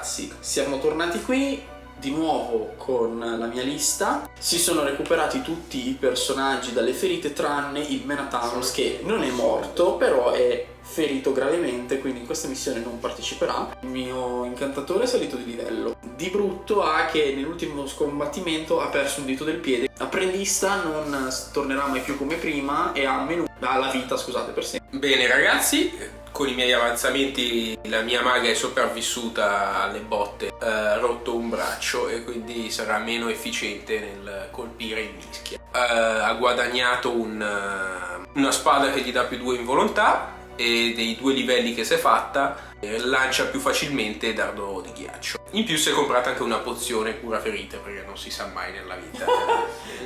ragazzi, siamo tornati qui di nuovo con la mia lista. Si sono recuperati tutti i personaggi dalle ferite tranne il Menathanos, che non è morto, però è ferito gravemente, quindi in questa missione non parteciperà. Il mio incantatore è salito di livello. Di brutto ha che nell'ultimo combattimento ha perso un dito del piede. Apprendista non tornerà mai più come prima e ha la vita, scusate, per sempre. Bene ragazzi, con i miei avanzamenti la mia maga è sopravvissuta alle botte, ha rotto un braccio e quindi sarà meno efficiente nel colpire in mischia. Ha guadagnato una spada che gli dà +2 in volontà e dei 2 livelli che si è fatta lancia più facilmente dardo di ghiaccio. In più si è comprata anche una pozione cura ferite, perché non si sa mai nella vita.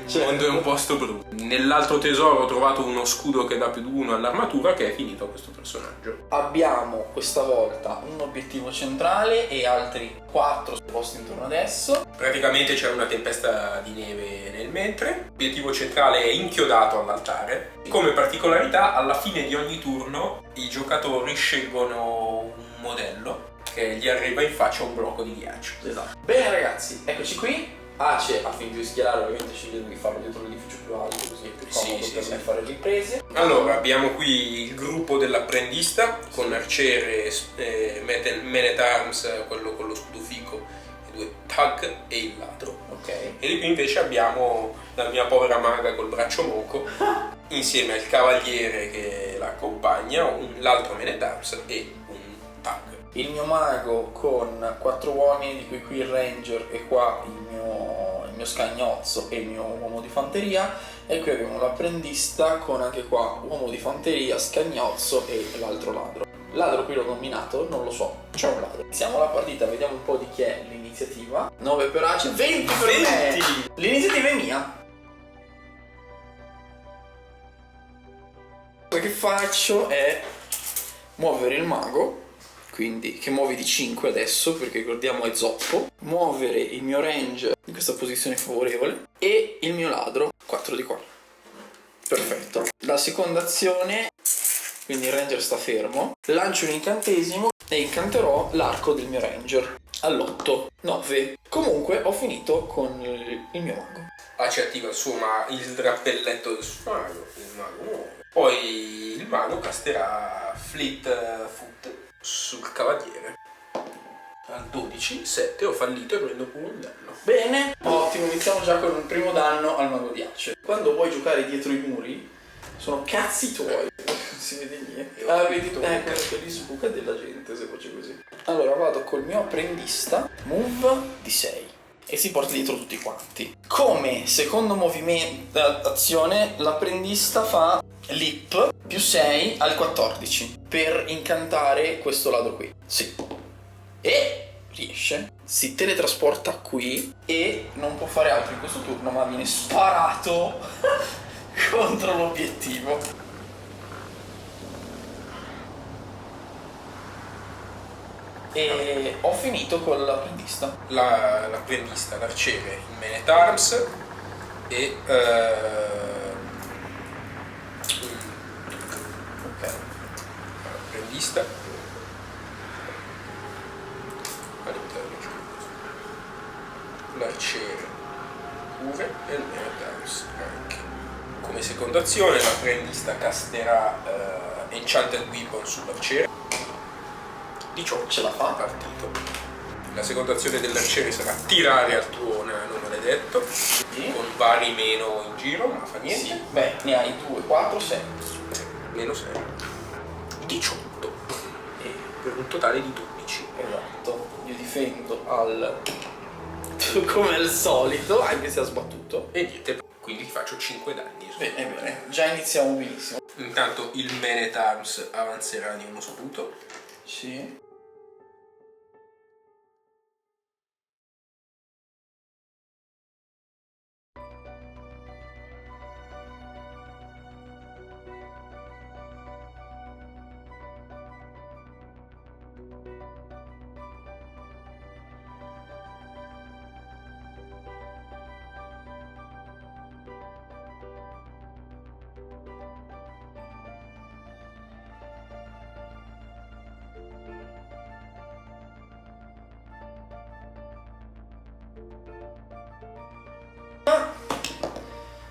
Il mondo è un posto brutto. Nell'altro tesoro ho trovato uno scudo che dà +1 all'armatura, che è finito a questo personaggio. Abbiamo questa volta un obiettivo centrale e altri 4 posti intorno ad esso. Praticamente c'è una tempesta di neve nel mentre. L'obiettivo centrale è inchiodato all'altare. Come particolarità, alla fine di ogni turno i giocatori scelgono un modello che gli arriva in faccia un blocco di ghiaccio. Esatto. Bene ragazzi, eccoci qui. Ace ha finito di schierare, ovviamente scegliendo di farlo dietro l'edificio più alto, così è più comodo per me fare le riprese. Allora, abbiamo qui il gruppo dell'apprendista con Arciere, Man-at-Arms, quello con lo scudo fico, i 2 Thug e il ladro. Ok. E di qui invece abbiamo la mia povera maga col braccio moco, insieme al cavaliere che la accompagna, l'altro Man-at-Arms e un Thug. Il mio mago con 4 uomini, di cui qui il ranger e qua il mio scagnozzo e il mio uomo di fanteria, e qui abbiamo l'apprendista con anche qua uomo di fanteria, scagnozzo e l'altro ladro. Ladro qui l'ho nominato? Non lo so, c'è un ladro. Iniziamo la partita, vediamo un po' di chi è l'iniziativa. 9 per Ace, 20 per me! L'iniziativa è mia. Quello che faccio è muovere il mago, quindi che muovi di 5 adesso, perché ricordiamo è zoppo, muovere il mio ranger in questa posizione favorevole e il mio ladro 4 di qua. Perfetto. La seconda azione, quindi il ranger sta fermo, lancio un incantesimo e incanterò l'arco del mio ranger all'8, 9. Comunque ho finito con il mio mago. Ace attiva il drappelletto del suo mago, il mago muore. Poi il mago casterà Fleet Foot sul cavaliere. Al 12, 7, ho fallito e prendo pure un danno. Bene, ottimo, iniziamo già con il primo danno al mago di Ace. Quando vuoi giocare dietro i muri, sono cazzi tuoi. Non si vede niente. Vedi, che li sbuca della gente se faccio così. Allora vado col mio apprendista, move di 6. E si porta dietro tutti quanti. Come secondo movimento azione, l'apprendista fa leap più 6 al 14 per incantare questo ladro qui. Sì. E riesce. Si teletrasporta qui e non può fare altro in questo turno, ma viene sparato contro l'obiettivo. E ho finito con l'apprendista. L'apprendista, l'arciere, il Man-at-Arms e Ok. l'apprendista all'interno l'arciere pure e il Man-at-Arms anche. Come seconda azione l'apprendista casterà Enchanted Weapon sull'arciere. 18 Ce la fa? Partito. La seconda azione dell'arciere sarà tirare al tuo nano maledetto, con vari meno in giro, ma fa niente. Sì. Beh, ne hai 2, 4, 6. Meno 6. 18. E per un totale di 12. Esatto. Io difendo come al solito, anche se ha sbattuto. E niente, quindi ti faccio 5 danni. Bene, bene. Già iniziamo benissimo. Intanto il Man-at-Arms avanzerà di uno scudo. Sì.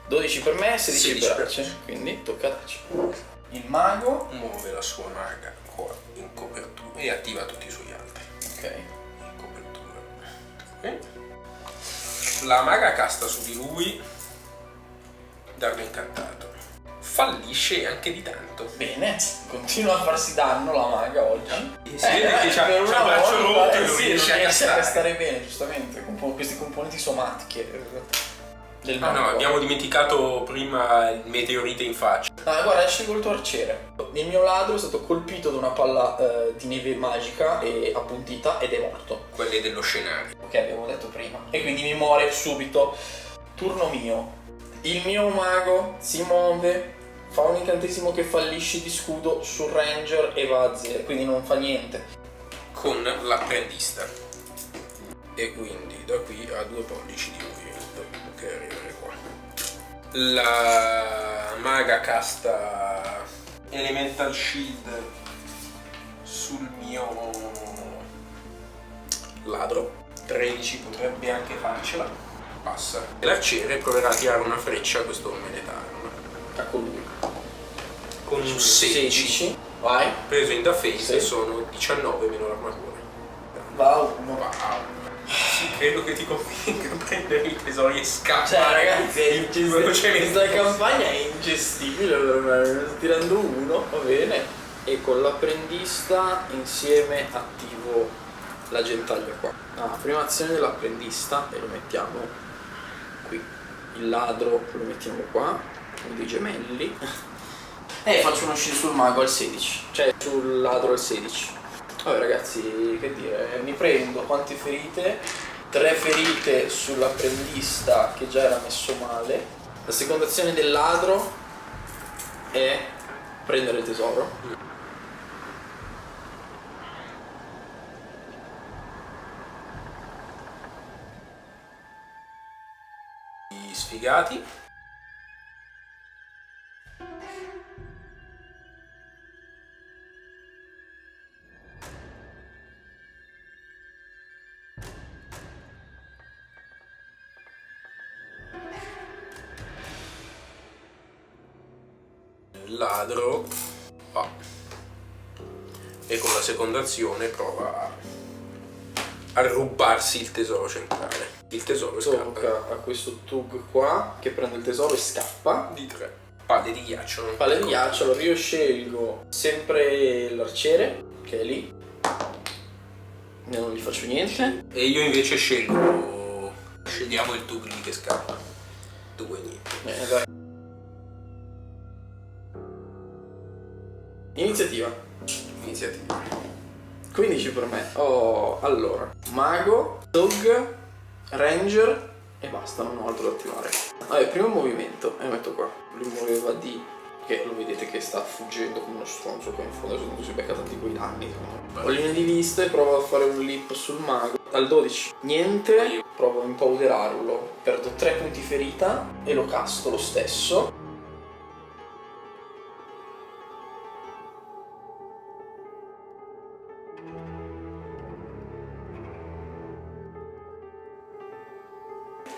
12 per me, 16 16 per per Ace, quindi tocca ad Ace. Il mago, muove la sua maga qua in copertura e attiva tutti i suoi altri. ok. In copertura. Ok. La maga casta su di lui dardo incantato. Fallisce anche di tanto. Bene, continua a farsi danno la maga oggi. Si vede che c'ha per il una braccio volta, rotto e non sì, riesce a non riesce a castare. castare bene, giustamente, con queste componenti somatiche del Ah no, mago. abbiamo dimenticato prima il meteorite in faccia. Ah, guarda, esce col tuo arciere. Il mio ladro è stato colpito da una palla di neve magica e appuntita ed è morto. Quelle dello scenario. Che abbiamo detto prima. E quindi mi muore subito. Turno mio. Il mio mago si muove, fa un incantesimo che fallisce di scudo sul ranger e va a 0, quindi non fa niente. Con l'apprendista. E quindi da qui a 2 pollici di movimento che arrivare qua. La maga casta Elemental Shield sul mio ladro. 13 potrebbe anche farcela. Passa. E l'arciere proverà a tirare una freccia a questo Menetarm. A colui. Con un 16. Vai. Preso in da face Sì. sono 19 meno l'armatura. Va uno. Wow. Sì, credo che ti convinca a prendere i tesori e scappare. Cioè ragazzi, è velocemente. questa campagna è ingestibile per me, ne sto tirando uno, va bene. E con l'apprendista insieme attivo la gentaglia qua. Prima azione dell'apprendista e lo mettiamo qui. Il ladro lo mettiamo qua, con dei gemelli. E faccio uno shield sul mago al 16, cioè sul ladro al 16. Vabbè ragazzi, che dire, mi prendo quante ferite? 3 ferite sull'apprendista che già era messo male. La seconda azione del ladro è prendere il tesoro. I sfigati. Il ladro va e con la seconda azione prova a rubarsi il tesoro centrale. Il tesoro scappa Tocca a questo Tug qua che prende il tesoro e scappa. di 3 palle di ghiaccio. non Palle di conto. ghiaccio, allora io scelgo sempre l'arciere che è lì. Io non gli faccio niente. E io invece scegliamo il Tugli che scappa. 2 niente. Dai. Iniziativa. Iniziativa. 15 per me. Oh, allora. Mago, Dog, Ranger e basta, non ho altro da attivare. Vabbè, primo movimento e lo metto qua. Lui muoveva di... che lo vedete che sta fuggendo come uno stronzo qua in fondo, adesso si becca tanti quei danni. Ho linea di vista e provo a fare un leap sul mago. Al 12 niente, provo a impowderarlo. Perdo 3 punti ferita e lo casto lo stesso.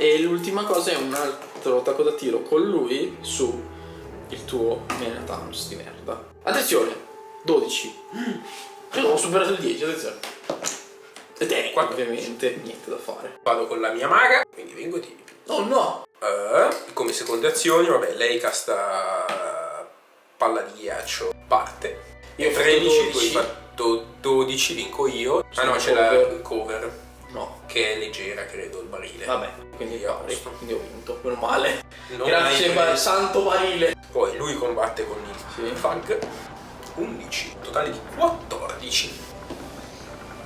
E l'ultima cosa è un altro attacco da tiro con lui su il tuo Menetarms di merda. Attenzione, 12. Io ho superato il 10, attenzione. Ed è ovviamente niente da fare. Vado con la mia maga, quindi vengo di più. Oh no! Come seconde azioni, vabbè, lei casta palla di ghiaccio, parte. Io ho fatto 13, tu 12. hai fatto 12, vinco io. Ah no, c'è cover. la cover, No. che è leggera, credo, il barile. Vabbè, quindi a pari, posto. quindi ho vinto. Meno male. Non Grazie, hai preso. santo barile. Poi lui combatte con il Sì. Fag. 11, totale di 14.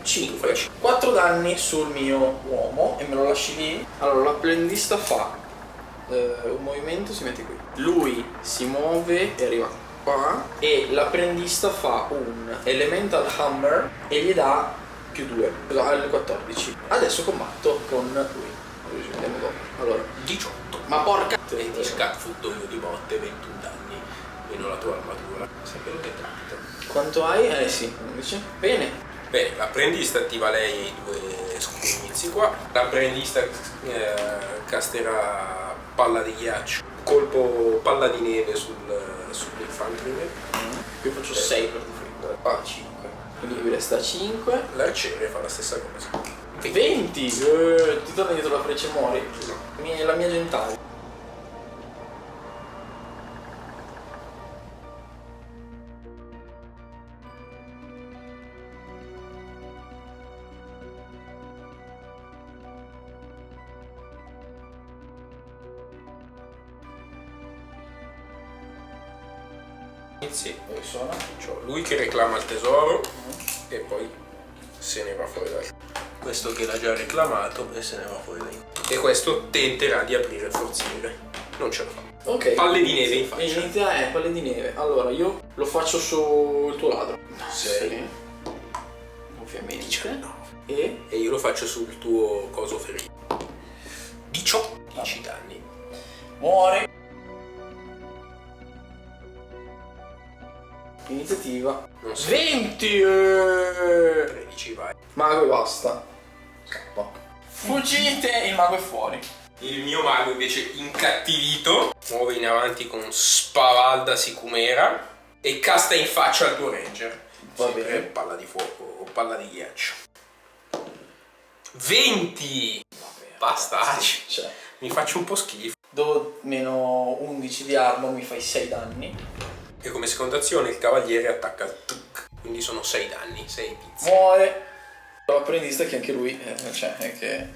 5. 4 danni sul mio uomo e me lo lasci lì. Allora l'apprendista fa un movimento, si mette qui. Lui si muove e arriva qua e l'apprendista fa un Elemental Hammer e gli dà più 2 al 14. Adesso combatto con lui. Ci vediamo dopo. Allora, 18. ma porca E ti scaffuto io di botte 21 danni. Meno la tua armatura. Sapete che capita. quanto hai? Sì, 11. Bene. Bene, l'apprendista attiva lei i 2 scudi inizi qua. L'apprendista casterà palla di ghiaccio colpo palla di neve sull'infantry. Io faccio 6 per difendere. Ah, 5. Quindi mi resta 5. L'arciere fa la stessa cosa. 20! Ti torna dietro la freccia e muori? No. La mia gentaglia. Sì. Dove sono? C'ho lui che reclama il tesoro e poi se ne va fuori da lì. Questo che l'ha già reclamato e se ne va fuori da lì. E questo tenterà di aprire il forziere. Non ce la fa. Ok. Palle di neve in faccia. Inizia palle di neve. Allora io lo faccio sul tuo ladro. 6. Ovviamente. 19. E io lo faccio sul tuo coso ferito. 18 danni. muore. Iniziativa. Non so. 20! 13 vai. Mago e basta. Scappa. Fuggite, il mago è fuori. Il mio mago invece incattivito muove in avanti con spavalda sicumera e casta in faccia al tuo ranger. Va Sempre bene. palla di fuoco o palla di ghiaccio. 20! Basta, Cioè, mi faccio un po' schifo. do meno 11 di arma, mi fai 6 danni. E come seconda azione il cavaliere attacca il tuc. Quindi sono 6 danni, 6 pizze. Muore. L'apprendista che anche lui, cioè, è che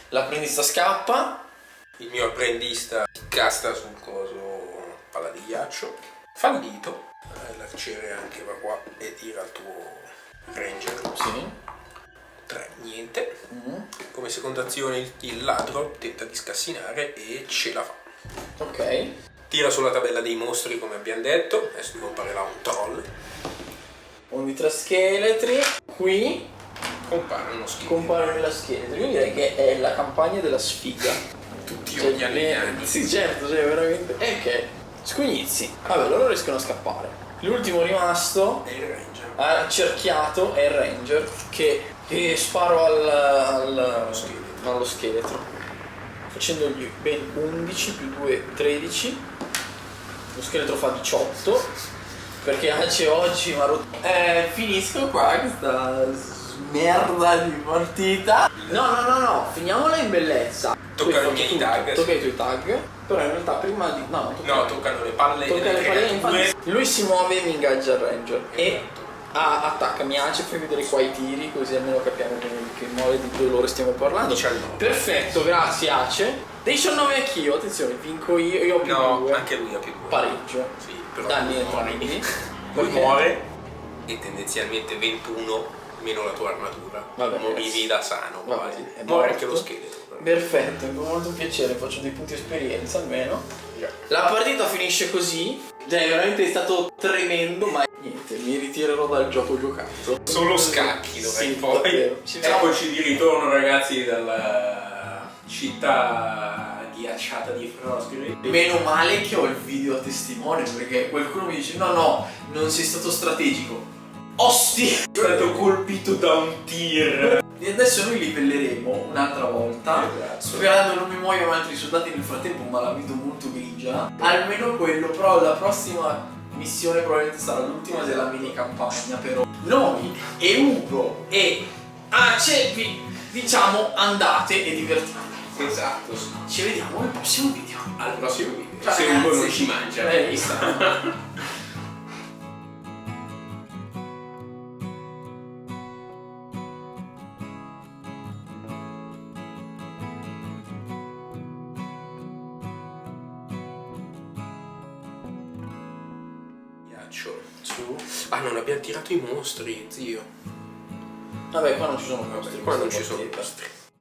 l'apprendista scappa. Il mio apprendista casta sul coso palla di ghiaccio. Fallito. L'arciere anche va qua e tira il tuo ranger. Sì. 3, niente. Come seconda azione il ladro tenta di scassinare e ce la fa. Ok. Tira sulla tabella dei mostri come abbiamo detto. Adesso comparerà un troll. Uno di 3 scheletri. Qui Compare uno schifo. compare la scheletri. Io direi che è la campagna della sfiga. Tutti Cioè, odiano gli anni. sì, certo, cioè veramente. È che scugnizzi. Vabbè, loro riescono a scappare. L'ultimo rimasto È il ranger. ha accerchiato è il ranger che sparo allo scheletro. Facendogli ben 11 più 2 13. Lo scheletro fa 18. Perché anche oggi mi ha rotto. Finisco qua questa merda di partita. No, finiamola in bellezza. Toccano Poi i faccio miei tutto, tag. tocca i tuoi tag. Però in realtà prima di. No, No, toccano le palle tocca delle le palle, creature. infatti lui si muove e mi ingaggia il ranger. E Esatto. attacca, mi ACE, fai vedere qua i tiri, così almeno capiamo che mole di dolore stiamo parlando. 19. Perfetto, grazie ACE. 19 anch'io, attenzione, vinco io ho più No, 2. anche lui ha più 2. Pareggio. Sì, però Danni lui muore. entrambi. Lui Perché? muore e tendenzialmente 21 meno la tua armatura. Vabbè, morivi da sano va quasi. bene, è Muore morto. anche lo scheletro. però. Perfetto, mi fa molto piacere, faccio dei punti esperienza almeno. Già. La partita finisce così, cioè veramente è stato tremendo, ma niente, mi ritirerò dal gioco giocato. Solo scacchi dov'è Sì, poi. davvero. Ci vediamo. Eccoci di ritorno ragazzi dalla città ghiacciata di Frostgrave. Meno male che ho il video a testimone, perché qualcuno mi dice no, non sei stato strategico. Ostia! È stato colpito da un tir. E adesso noi livelleremo un'altra volta, Esatto. sperando non mi muoiano altri soldati nel frattempo, ma la vedo molto grigia. Almeno quello, però la prossima missione probabilmente sarà l'ultima della mini campagna, però. Noi e Ugo e Ace vi diciamo andate e divertitevi. Esatto. Ci vediamo nel prossimo video. Al prossimo video. Ciao, Se ragazzi. uno non ci mangia. Visto? Ghiaccio. Su. Ah, non abbiamo tirato i mostri, zio. Vabbè, qua non ci sono mostri. Qua non questa ci sono partita. mostri.